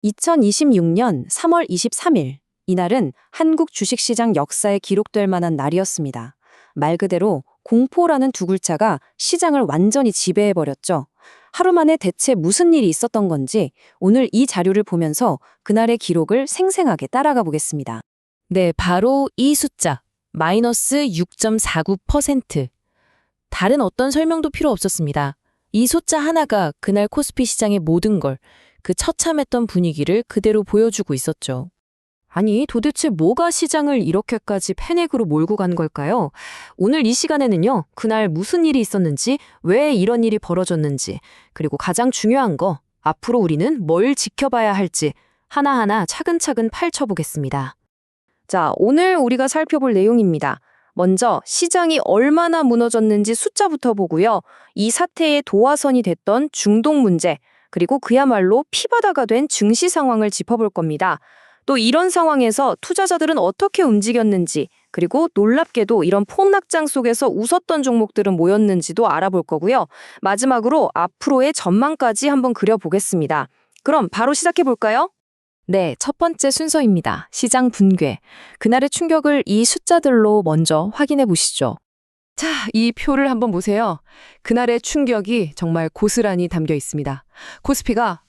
2026년 3월 23일, 이날은 한국 주식시장 역사에 기록될 만한 날이었습니다. 말 그대로 공포라는 두 글자가 시장을 완전히 지배해버렸죠. 하루 만에 대체 무슨 일이 있었던 건지 오늘 이 자료를 보면서 그날의 기록을 생생하게 따라가 보겠습니다. 네, 바로 이 숫자, 마이너스 6.49%. 다른 어떤 설명도 필요 없었습니다. 이 숫자 하나가 그날 코스피 시장의 모든 걸, 그 처참했던 분위기를 그대로 보여주고 있었죠. 아니, 도대체 뭐가 시장을 이렇게까지 패닉으로 몰고 간 걸까요? 오늘 이 시간에는요, 그날 무슨 일이 있었는지, 왜 이런 일이 벌어졌는지, 그리고 가장 중요한 거, 앞으로 우리는 뭘 지켜봐야 할지 하나하나 차근차근 파헤쳐보겠습니다. 자, 오늘 우리가 살펴볼 내용입니다. 먼저 시장이 얼마나 무너졌는지 숫자부터 보고요. 이 사태의 도화선이 됐던 중동 문제, 그리고 그야말로 피바다가 된 증시 상황을 짚어볼 겁니다. 또 이런 상황에서 투자자들은 어떻게 움직였는지, 그리고 놀랍게도 이런 폭락장 속에서 웃었던 종목들은 뭐였는지도 알아볼 거고요. 마지막으로 앞으로의 전망까지 한번 그려보겠습니다. 그럼 바로 시작해볼까요? 네, 첫 번째 순서입니다. 시장 붕괴. 그날의 충격을 이 숫자들로 먼저 확인해 보시죠. 자, 이 표를 한번 보세요. 그날의 충격이 정말 고스란히 담겨 있습니다. 코스피가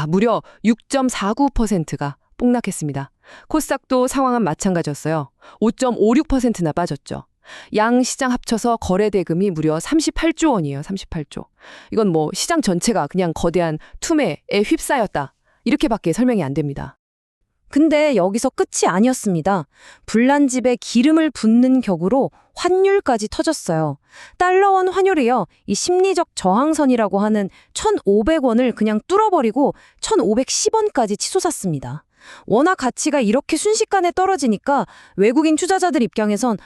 무려 6.49%가 폭락했습니다. 코스닥도 상황은 마찬가지였어요. 5.56%나 빠졌죠. 양 시장 합쳐서 거래 대금이 무려 38조 원이에요. 38조. 이건 시장 전체가 그냥 거대한 투매에 휩싸였다. 이렇게밖에 설명이 안 됩니다. 근데 여기서 끝이 아니었습니다. 불난 집에 기름을 붓는 격으로 환율까지 터졌어요. 달러원 환율이요. 이 심리적 저항선이라고 하는 1,500원을 그냥 뚫어버리고 1,510원까지 치솟았습니다. 워낙 가치가 이렇게 순식간에 떨어지니까 외국인 투자자들 입장에선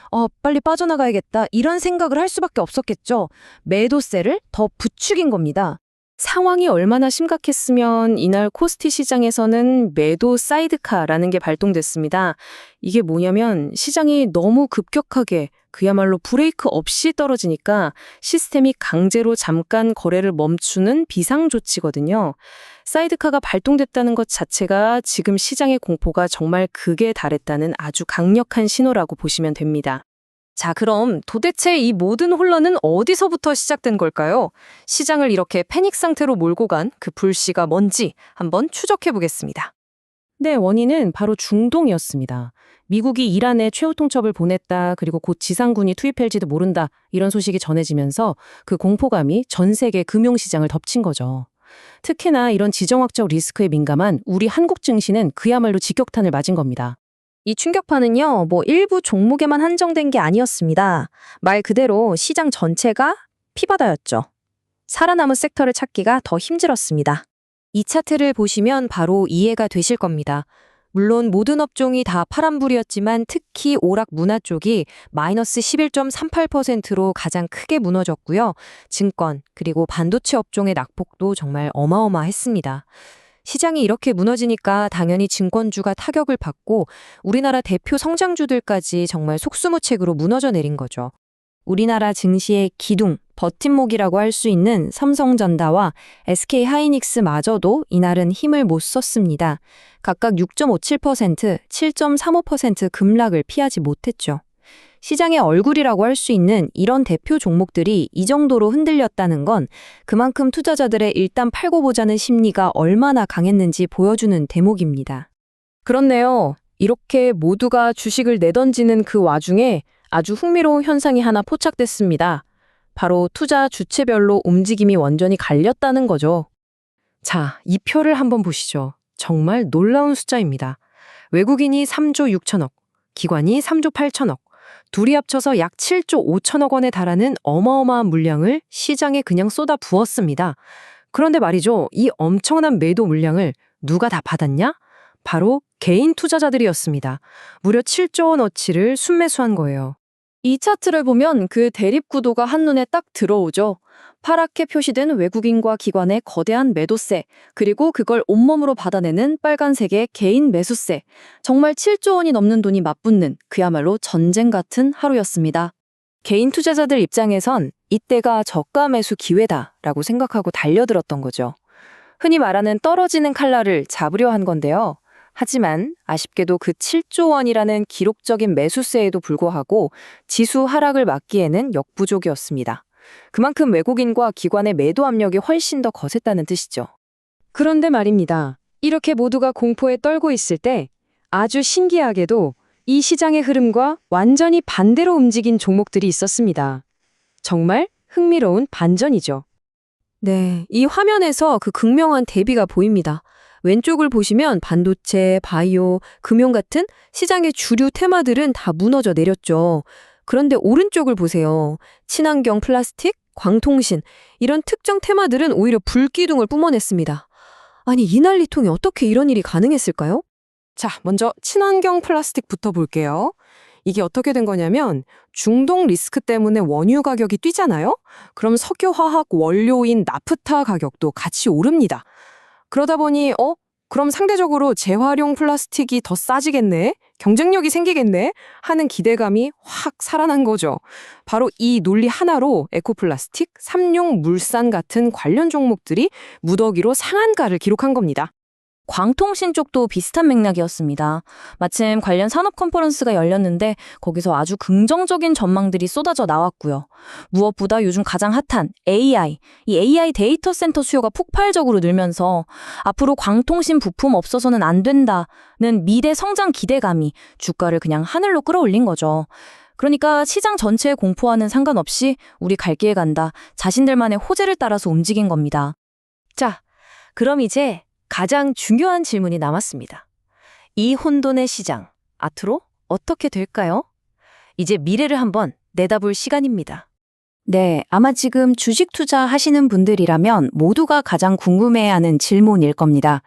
빨리 빠져나가야겠다 이런 생각을 할 수밖에 없었겠죠. 매도세를 더 부추긴 겁니다. 상황이 얼마나 심각했으면 이날 코스피 시장에서는 매도 사이드카라는 게 발동됐습니다. 이게 뭐냐면 시장이 너무 급격하게 그야말로 브레이크 없이 떨어지니까 시스템이 강제로 잠깐 거래를 멈추는 비상조치거든요. 사이드카가 발동됐다는 것 자체가 지금 시장의 공포가 정말 극에 달했다는 아주 강력한 신호라고 보시면 됩니다. 자, 그럼 도대체 이 모든 혼란은 어디서부터 시작된 걸까요? 시장을 이렇게 패닉 상태로 몰고 간 그 불씨가 뭔지 한번 추적해 보겠습니다. 네, 원인은 바로 중동이었습니다. 미국이 이란에 최후 통첩을 보냈다, 그리고 곧 지상군이 투입할지도 모른다, 이런 소식이 전해지면서 그 공포감이 전 세계 금융시장을 덮친 거죠. 특히나 이런 지정학적 리스크에 민감한 우리 한국 증시는 그야말로 직격탄을 맞은 겁니다. 이 충격파는요, 일부 종목에만 한정된 게 아니었습니다. 말 그대로 시장 전체가 피바다였죠. 살아남은 섹터를 찾기가 더 힘들었습니다. 이 차트를 보시면 바로 이해가 되실 겁니다. 물론 모든 업종이 다 파란불이었지만 특히 오락 문화 쪽이 마이너스 11.38%로 가장 크게 무너졌고요. 증권, 그리고 반도체 업종의 낙폭도 정말 어마어마했습니다. 시장이 이렇게 무너지니까 당연히 증권주가 타격을 받고 우리나라 대표 성장주들까지 정말 속수무책으로 무너져 내린 거죠. 우리나라 증시의 기둥, 버팀목이라고 할 수 있는 삼성전자와 SK하이닉스마저도 이날은 힘을 못 썼습니다. 각각 6.57%, 7.35% 급락을 피하지 못했죠. 시장의 얼굴이라고 할 수 있는 이런 대표 종목들이 이 정도로 흔들렸다는 건 그만큼 투자자들의 일단 팔고 보자는 심리가 얼마나 강했는지 보여주는 대목입니다. 그렇네요. 이렇게 모두가 주식을 내던지는 그 와중에 아주 흥미로운 현상이 하나 포착됐습니다. 바로 투자 주체별로 움직임이 완전히 갈렸다는 거죠. 자, 이 표를 한번 보시죠. 정말 놀라운 숫자입니다. 외국인이 3조 6천억, 기관이 3조 8천억, 둘이 합쳐서 약 7조 5천억 원에 달하는 어마어마한 물량을 시장에 그냥 쏟아 부었습니다. 그런데 말이죠, 이 엄청난 매도 물량을 누가 다 받았냐? 바로 개인 투자자들이었습니다. 무려 7조 원어치를 순매수한 거예요. 이 차트를 보면 그 대립구도가 한눈에 딱 들어오죠. 파랗게 표시된 외국인과 기관의 거대한 매도세, 그리고 그걸 온몸으로 받아내는 빨간색의 개인 매수세. 정말 7조 원이 넘는 돈이 맞붙는 그야말로 전쟁 같은 하루였습니다. 개인 투자자들 입장에선 이때가 저가 매수 기회다라고 생각하고 달려들었던 거죠. 흔히 말하는 떨어지는 칼날을 잡으려 한 건데요. 하지만 아쉽게도 그 7조 원이라는 기록적인 매수세에도 불구하고 지수 하락을 막기에는 역부족이었습니다. 그만큼 외국인과 기관의 매도 압력이 훨씬 더 거셌다는 뜻이죠. 그런데 말입니다. 이렇게 모두가 공포에 떨고 있을 때 아주 신기하게도 이 시장의 흐름과 완전히 반대로 움직인 종목들이 있었습니다. 정말 흥미로운 반전이죠. 네, 이 화면에서 그 극명한 대비가 보입니다. 왼쪽을 보시면 반도체, 바이오, 금융 같은 시장의 주류 테마들은 다 무너져 내렸죠. 그런데 오른쪽을 보세요. 친환경 플라스틱, 광통신 이런 특정 테마들은 오히려 불기둥을 뿜어냈습니다. 아니, 이 난리통에 어떻게 이런 일이 가능했을까요? 자, 먼저 친환경 플라스틱부터 볼게요. 이게 어떻게 된 거냐면 중동 리스크 때문에 원유 가격이 뛰잖아요? 그럼 석유화학 원료인 나프타 가격도 같이 오릅니다. 그러다 보니 그럼 상대적으로 재활용 플라스틱이 더 싸지겠네? 경쟁력이 생기겠네? 하는 기대감이 확 살아난 거죠. 바로 이 논리 하나로 에코플라스틱, 삼용 물산 같은 관련 종목들이 무더기로 상한가를 기록한 겁니다. 광통신 쪽도 비슷한 맥락이었습니다. 마침 관련 산업 컨퍼런스가 열렸는데 거기서 아주 긍정적인 전망들이 쏟아져 나왔고요. 무엇보다 요즘 가장 핫한 AI, 이 AI 데이터 센터 수요가 폭발적으로 늘면서 앞으로 광통신 부품 없어서는 안 된다는 미래 성장 기대감이 주가를 그냥 하늘로 끌어올린 거죠. 그러니까 시장 전체의 공포와는 상관없이 우리 갈 길 간다, 자신들만의 호재를 따라서 움직인 겁니다. 자, 그럼 이제 가장 중요한 질문이 남았습니다. 이 혼돈의 시장, 앞으로 어떻게 될까요? 이제 미래를 한번 내다볼 시간입니다. 네, 아마 지금 주식 투자하시는 분들이라면 모두가 가장 궁금해하는 질문일 겁니다.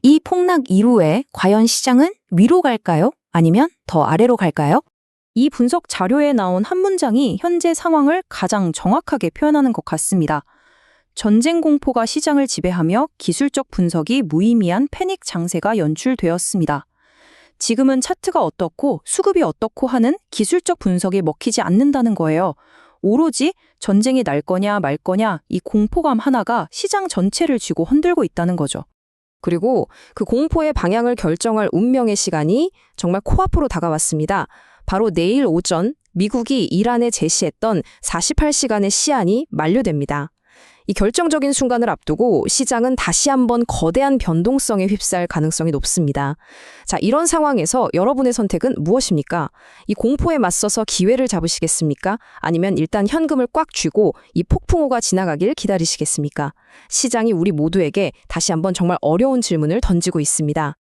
이 폭락 이후에 과연 시장은 위로 갈까요? 아니면 더 아래로 갈까요? 이 분석 자료에 나온 한 문장이 현재 상황을 가장 정확하게 표현하는 것 같습니다. 전쟁 공포가 시장을 지배하며 기술적 분석이 무의미한 패닉 장세가 연출되었습니다. 지금은 차트가 어떻고 수급이 어떻고 하는 기술적 분석이 먹히지 않는다는 거예요. 오로지 전쟁이 날 거냐 말 거냐 이 공포감 하나가 시장 전체를 쥐고 흔들고 있다는 거죠. 그리고 그 공포의 방향을 결정할 운명의 시간이 정말 코앞으로 다가왔습니다. 바로 내일 오전 미국이 이란에 제시했던 48시간의 시한이 만료됩니다. 이 결정적인 순간을 앞두고 시장은 다시 한번 거대한 변동성에 휩싸일 가능성이 높습니다. 자, 이런 상황에서 여러분의 선택은 무엇입니까? 이 공포에 맞서서 기회를 잡으시겠습니까? 아니면 일단 현금을 꽉 쥐고 이 폭풍우가 지나가길 기다리시겠습니까? 시장이 우리 모두에게 다시 한번 정말 어려운 질문을 던지고 있습니다.